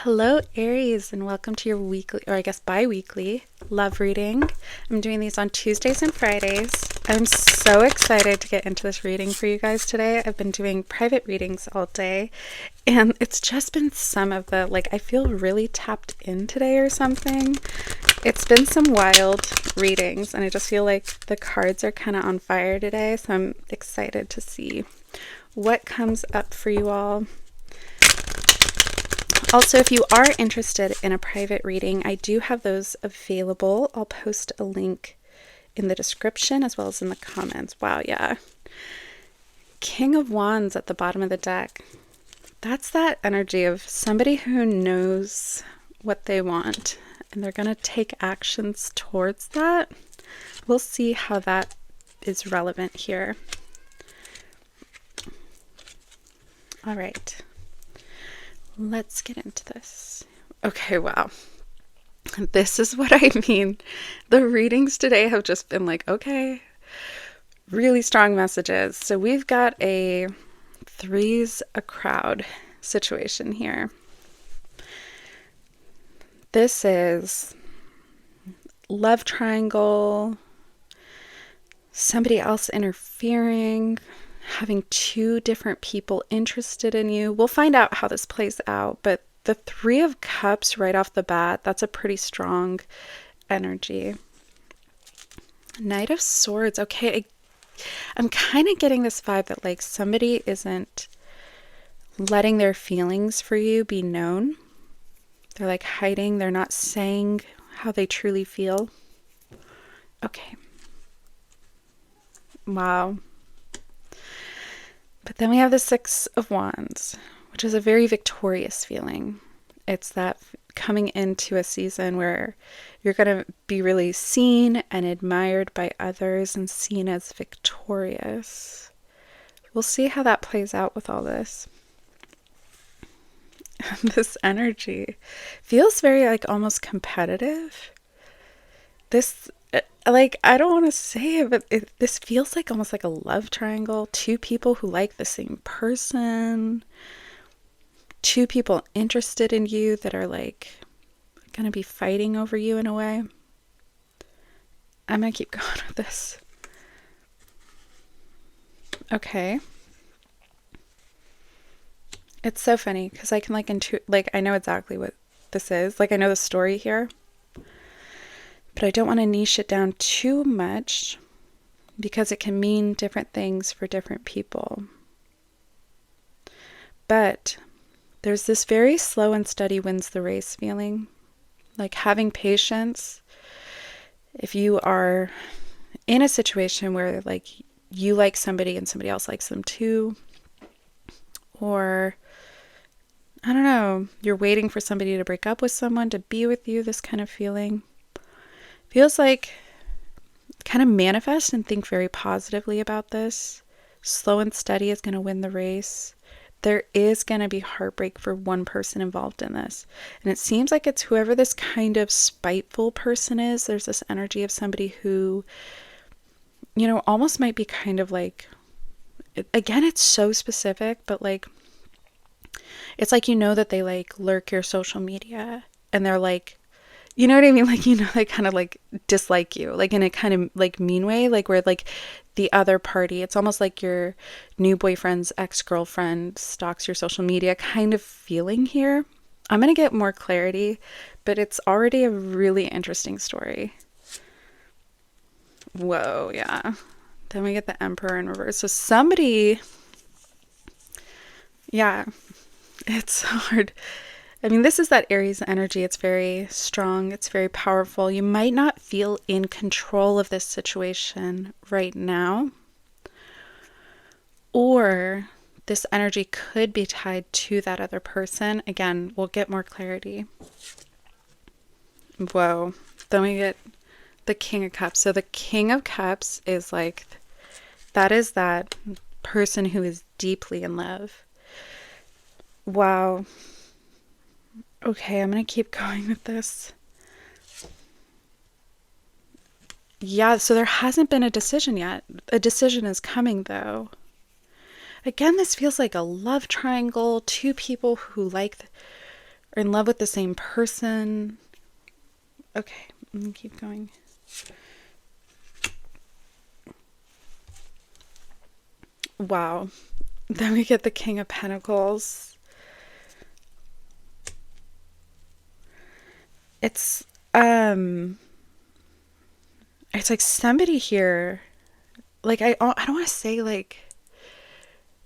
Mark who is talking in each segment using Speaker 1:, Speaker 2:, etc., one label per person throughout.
Speaker 1: Hello, Aries, and welcome to your weekly, or I guess bi-weekly, love reading. I'm doing these on Tuesdays and Fridays. I'm so excited to get into this reading for you guys today. I've been doing private readings all day, and it's just been some of the, I feel really tapped in today or something. It's been some wild readings, and I just feel like the cards are kind of on fire today, so I'm excited to see what comes up for you all. Also, if you are interested in a private reading, I do have those available. I'll post a link in the description as well as in the comments. Wow, yeah. King of Wands at the bottom of the deck. That's that energy of somebody who knows what they want and they're going to take actions towards that. We'll see how that is relevant here. All right. Let's get into this. Okay, wow. This is what I mean. The readings today have just been okay, really strong messages. So we've got a threes a crowd situation here. This is love triangle, somebody else interfering, having two different people interested in you. We'll find out how this plays out, but the Three of Cups right off the bat, that's a pretty strong energy. Knight of Swords. Okay, I'm kind of getting this vibe that somebody isn't letting their feelings for you be known. They're hiding, they're not saying how they truly feel. Okay. Wow. But then we have the Six of Wands, which is a very victorious feeling. It's that coming into a season where you're going to be really seen and admired by others and seen as victorious. We'll see how that plays out with all this. This energy feels very almost competitive. This I don't want to say it, but this feels almost like a love triangle. Two people who like the same person. Two people interested in you that are going to be fighting over you in a way. I'm going to keep going with this. Okay. It's so funny because I can I know exactly what this is. I know the story here. But I don't want to niche it down too much because it can mean different things for different people. But there's this very slow and steady wins the race feeling. Having patience. If you are in a situation where you like somebody and somebody else likes them too, or I don't know, you're waiting for somebody to break up with someone to be with you, this kind of feeling. Feels kind of manifest and think very positively about this. Slow and steady is going to win the race. There is going to be heartbreak for one person involved in this. And it seems like it's whoever this kind of spiteful person is. There's this energy of somebody who, almost might be kind of again, it's so specific, but it's that they lurk your social media and they're you know what I mean? They kind of dislike you, in a kind of mean way, where the other party, it's almost like your new boyfriend's ex-girlfriend stalks your social media kind of feeling here. I'm going to get more clarity, but it's already a really interesting story. Whoa, yeah. Then we get the Emperor in reverse. So somebody, yeah, it's hard. I mean, this is that Aries energy. It's very strong. It's very powerful. You might not feel in control of this situation right now. Or this energy could be tied to that other person. Again, we'll get more clarity. Whoa. Then we get the King of Cups. So the King of Cups is that is that person who is deeply in love. Wow. Okay, I'm going to keep going with this. Yeah, so there hasn't been a decision yet. A decision is coming, though. Again, this feels like a love triangle. Two people who or in love with the same person. Okay, I'm gonna keep going. Wow. Then we get the King of Pentacles. It's like somebody here, like I don't want to say like,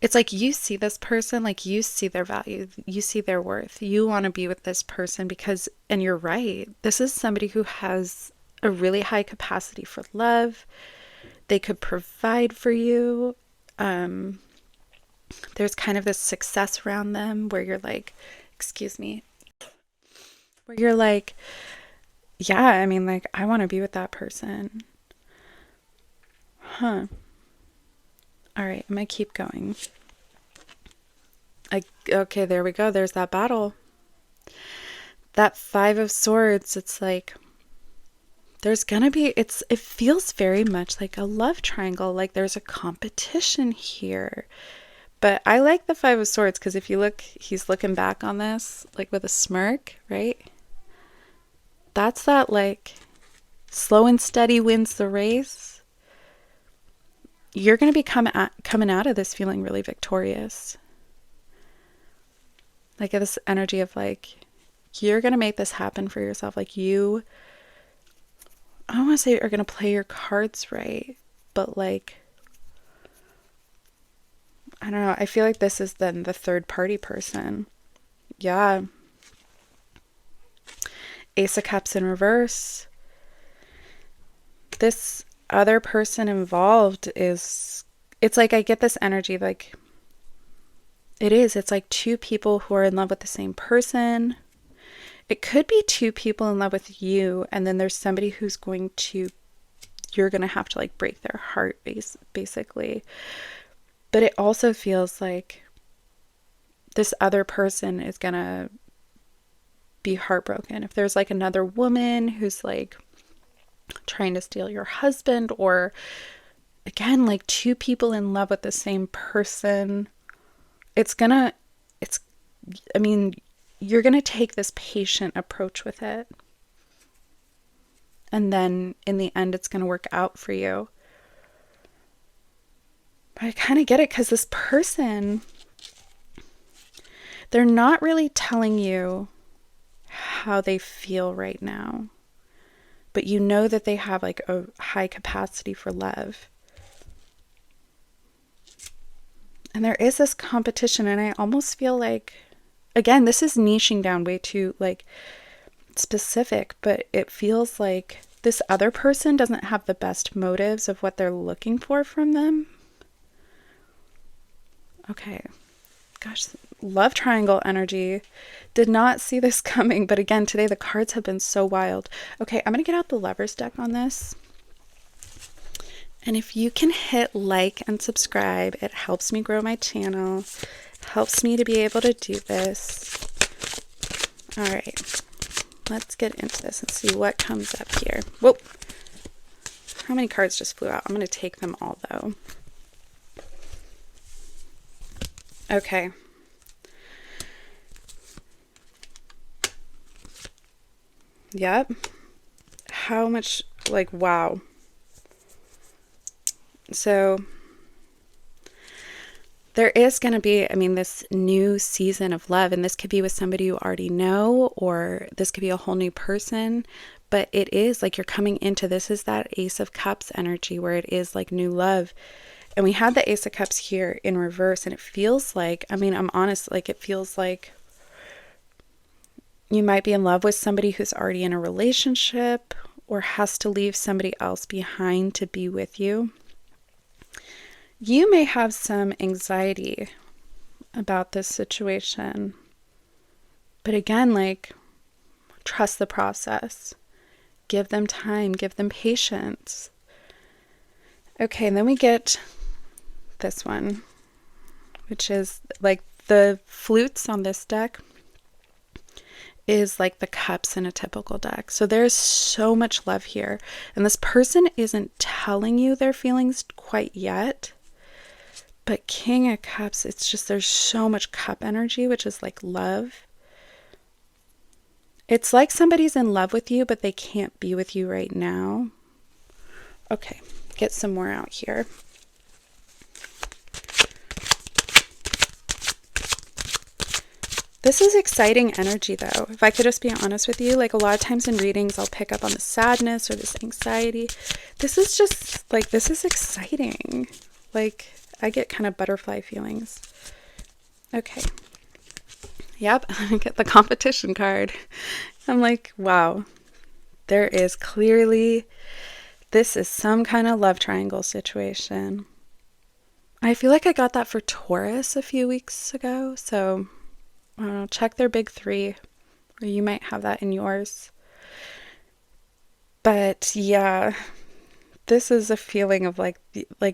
Speaker 1: it's like you see this person, like you see their value, you see their worth. You want to be with this person because, and you're right, this is somebody who has a really high capacity for love. They could provide for you. There's kind of this success around them where you're like, excuse me, where you're like, yeah, I mean, like, I want to be with that person. Huh. All right, I'm going to keep going. Okay, there we go. There's that battle. That Five of Swords, it's like, there's going to be, it feels very much like a love triangle. Like there's a competition here. But I like the Five of Swords because if you look, he's looking back on this, like with a smirk, right? That's that like slow and steady wins the race. You're going to be coming out of this feeling really victorious. Like this energy of like, you're going to make this happen for yourself. Like you, I don't want to say are going to play your cards right, but like, I don't know. I feel like this is then the third party person. Yeah. Ace of Cups in reverse. This other person involved is, it's like I get this energy like it's like two people who are in love with the same person. It could be two people in love with you, and then there's somebody who's you're going to have to like break their heart basically. But it also feels like this other person is going to be heartbroken. If there's like another woman who's like trying to steal your husband, or again, like two people in love with the same person, I mean, you're going to take this patient approach with it. And then in the end, it's going to work out for you. But I kind of get it because this person, they're not really telling you how they feel right now. But you know that they have like a high capacity for love. And there is this competition, and I almost feel like, again, this is niching down way too like specific, but it feels like this other person doesn't have the best motives of what they're looking for from them. Okay. Gosh, love triangle energy. Did not see this coming, but again, today the cards have been so wild. Okay, I'm going to get out the Lovers deck on this. And if you can hit like and subscribe, it helps me grow my channel, helps me to be able to do this. All right, let's get into this and see what comes up here. Whoa, how many cards just flew out? I'm going to take them all though. Okay. Yep. How much, like, wow. So there is going to be, I mean, this new season of love, and this could be with somebody you already know, or this could be a whole new person, but it is like you're coming into, this is that Ace of Cups energy where it is like new love. And we had the Ace of Cups here in reverse, and it feels like, I mean, I'm honest, like it feels like you might be in love with somebody who's already in a relationship or has to leave somebody else behind to be with you. You may have some anxiety about this situation, but again, like, trust the process. Give them time, give them patience. Okay, and then we get this one, which is like the flutes on this deck is like the cups in a typical deck. So there's so much love here, and this person isn't telling you their feelings quite yet. But King of Cups, it's just, there's so much cup energy, which is like love. It's like somebody's in love with you, but they can't be with you right now. Okay, get some more out here. This is exciting energy, though. If I could just be honest with you, like a lot of times in readings, I'll pick up on the sadness or this anxiety. This is just like, this is exciting. Like, I get kind of butterfly feelings. Okay. Yep, I get the competition card. I'm like, wow, there is clearly, this is some kind of love triangle situation. I feel like I got that for Taurus a few weeks ago, so I don't know, check their big three, or you might have that in yours. But yeah, this is a feeling of like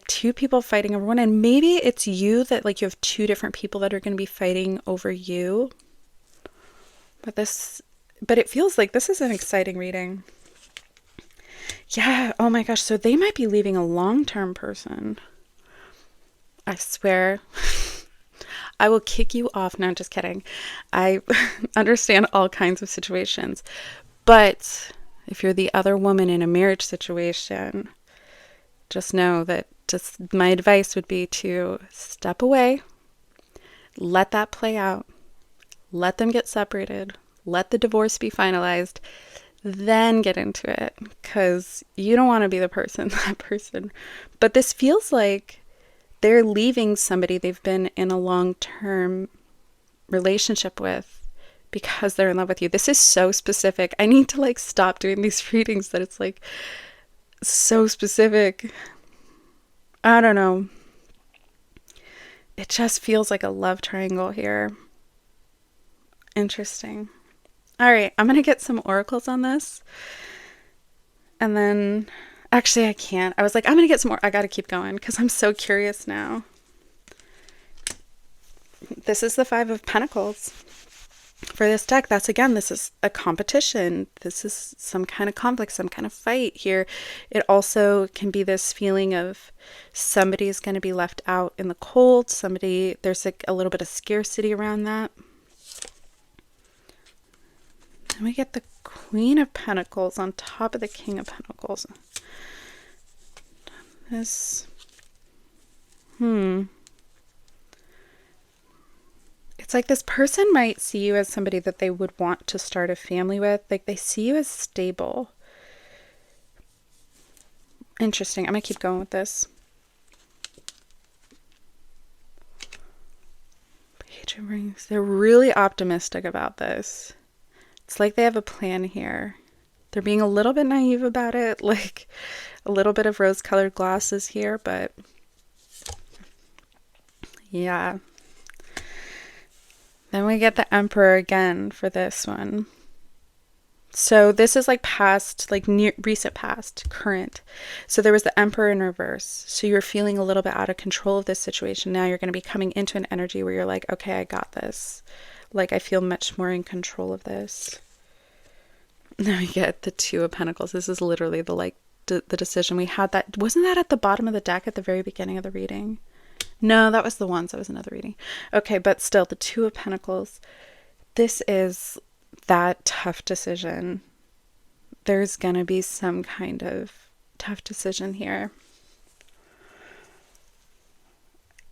Speaker 1: two people fighting over one, and maybe it's you that like you have two different people that are going to be fighting over you. But it feels like this is an exciting reading. Yeah, oh my gosh, so they might be leaving a long-term person. I swear. I will kick you off. No, just kidding. I understand all kinds of situations. But if you're the other woman in a marriage situation, just know that just my advice would be to step away, let that play out, let them get separated, let the divorce be finalized, then get into it, because you don't want to be that person. But this feels like they're leaving somebody they've been in a long-term relationship with because they're in love with you. This is so specific. I need to like stop doing these readings that it's like so specific. I don't know. It just feels like a love triangle here. Interesting. All right, I'm going to get some oracles on this. And then, actually, I can't. I was like, I'm going to get some more. I got to keep going because I'm so curious now. This is the Five of Pentacles. For this deck, this is a competition. This is some kind of conflict, some kind of fight here. It also can be this feeling of somebody's going to be left out in the cold. There's like a little bit of scarcity around that. And we get the Queen of Pentacles on top of the King of Pentacles. It's like this person might see you as somebody that they would want to start a family with. Like they see you as stable. Interesting. I'm going to keep going with this. Page of Rings. They're really optimistic about this. It's like they have a plan here. They're being a little bit naive about it. Like a little bit of rose-colored glasses here, but yeah. Then we get the Emperor again for this one. So this is like past, like near recent past, current. So there was the Emperor in reverse. So you're feeling a little bit out of control of this situation. Now you're going to be coming into an energy where you're like, okay, I got this. Like I feel much more in control of this. Then we get the Two of Pentacles. This is literally the decision we had. That wasn't that at the bottom of the deck at the very beginning of the reading? No, that was the Wands. That was another reading. Okay, but still, the Two of Pentacles. This is that tough decision. There's going to be some kind of tough decision here.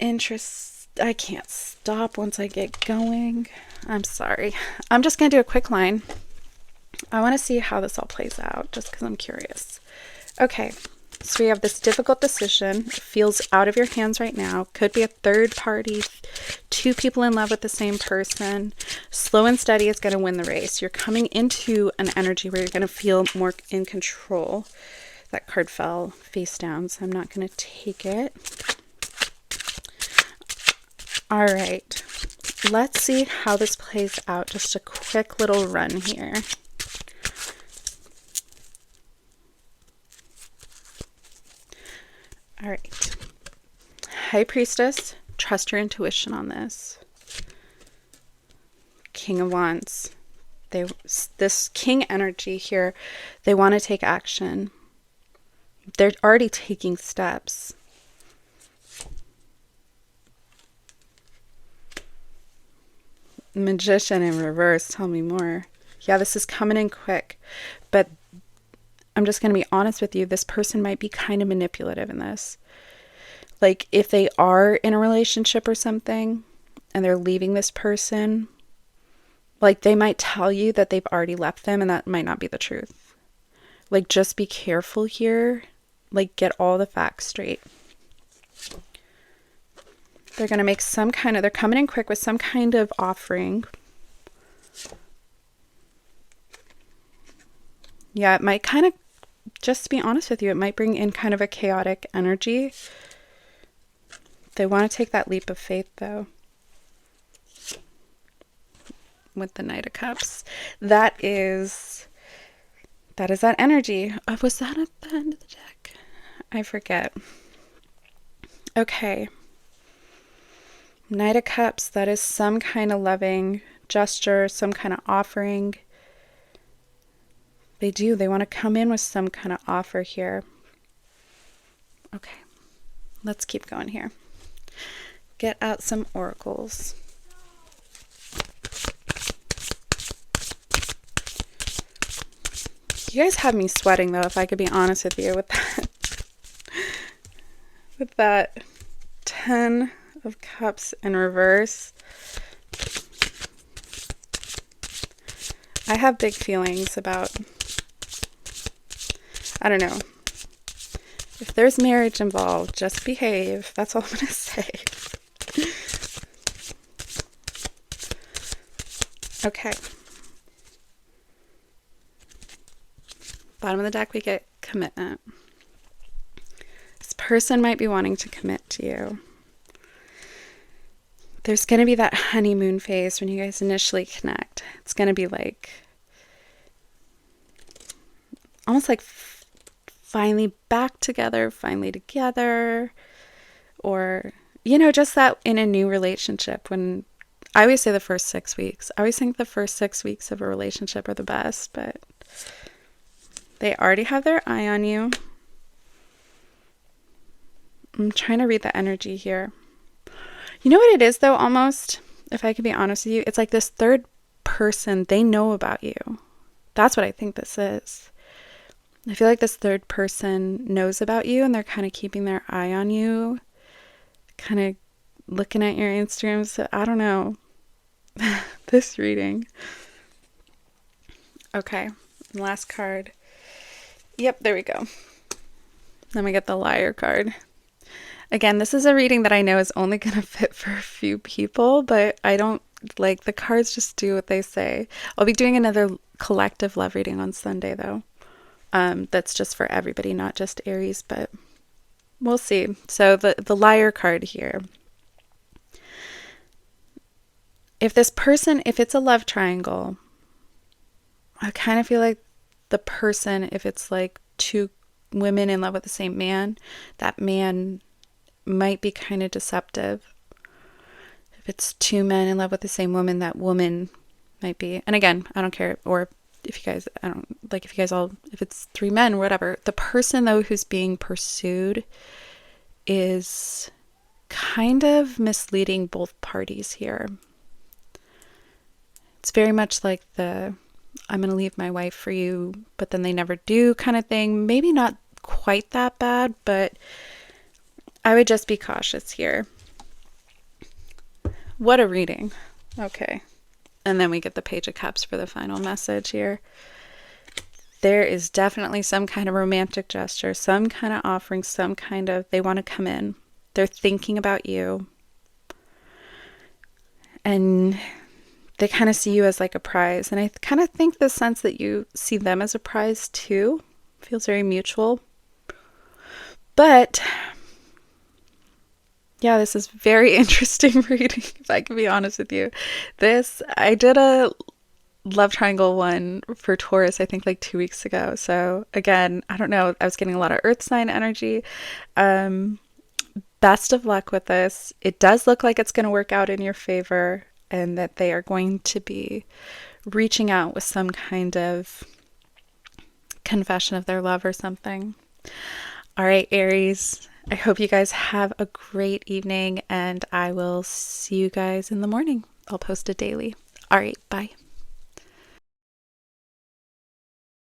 Speaker 1: I can't stop once I get going. I'm sorry. I'm just going to do a quick line. I want to see how this all plays out, just because I'm curious. Okay. So we have this difficult decision. It feels out of your hands right now. Could be a third party, two people in love with the same person. Slow and steady is going to win the race. You're coming into an energy where you're going to feel more in control. That card fell face down, so I'm not going to take it. All right. Let's see how this plays out. Just a quick little run here. All right. High Priestess, trust your intuition on this. King of Wands. This King energy here, they want to take action. They're already taking steps. Magician in reverse, tell me more. Yeah, this is coming in quick, but I'm just going to be honest with you. This person might be kind of manipulative in this. Like, if they are in a relationship or something and they're leaving this person, like, they might tell you that they've already left them, and that might not be the truth. Like, just be careful here. Like, get all the facts straight. They're going to make they're coming in quick with some kind of offering. Yeah, it might kind of, just to be honest with you, it might bring in kind of a chaotic energy. They want to take that leap of faith, though. With the Knight of Cups. That is that energy. Was that at the end of the deck? I forget. Okay. Knight of Cups, that is some kind of loving gesture, some kind of offering. They want to come in with some kind of offer here. Okay. Let's keep going here. Get out some oracles. You guys have me sweating, though, if I could be honest with you, with that. With that 10 of Cups in reverse. I have big feelings about, I don't know. If there's marriage involved, just behave. That's all I'm going to say. Okay. Bottom of the deck, we get commitment. This person might be wanting to commit to you. There's going to be that honeymoon phase when you guys initially connect. It's going to be like, almost like finally back together, finally together, or, you know, just that in a new relationship. When I always say the first 6 weeks, I always think the first 6 weeks of a relationship are the best, but they already have their eye on you. I'm trying to read the energy here. You know what it is, though, almost, if I could be honest with you? It's like this third person, they know about you. That's what I think this is. I feel like this third person knows about you, and they're kind of keeping their eye on you, kind of looking at your Instagram. So I don't know. This reading. Okay, last card. Yep, there we go. Then we get the Liar card. Again, this is a reading that I know is only going to fit for a few people, but I don't, like, the cards just do what they say. I'll be doing another collective love reading on Sunday, though. That's just for everybody, not just Aries, but we'll see. So the Liar card here. If this person, if it's a love triangle, I kind of feel like the person, if it's like two women in love with the same man, that man might be kind of deceptive. If it's two men in love with the same woman, that woman might be, and again, I don't care, or if you guys, I don't, like, if you guys all, if it's three men or whatever, the person, though, who's being pursued is kind of misleading both parties here. It's very much like the, I'm going to leave my wife for you, but then they never do kind of thing. Maybe not quite that bad, but I would just be cautious here. What a reading. Okay. And then we get the Page of Cups for the final message here. There is definitely some kind of romantic gesture, some kind of offering, some kind of, they want to come in. They're thinking about you. And they kind of see you as like a prize. And I kind of think the sense that you see them as a prize too feels very mutual. But yeah, this is very interesting reading, if I can be honest with you. I did a love triangle one for Taurus, I think like 2 weeks ago. So again, I don't know, I was getting a lot of earth sign energy. Best of luck with this. It does look like it's going to work out in your favor, and that they are going to be reaching out with some kind of confession of their love or something. All right, Aries, I hope you guys have a great evening, and I will see you guys in the morning. I'll post it daily. All right, bye.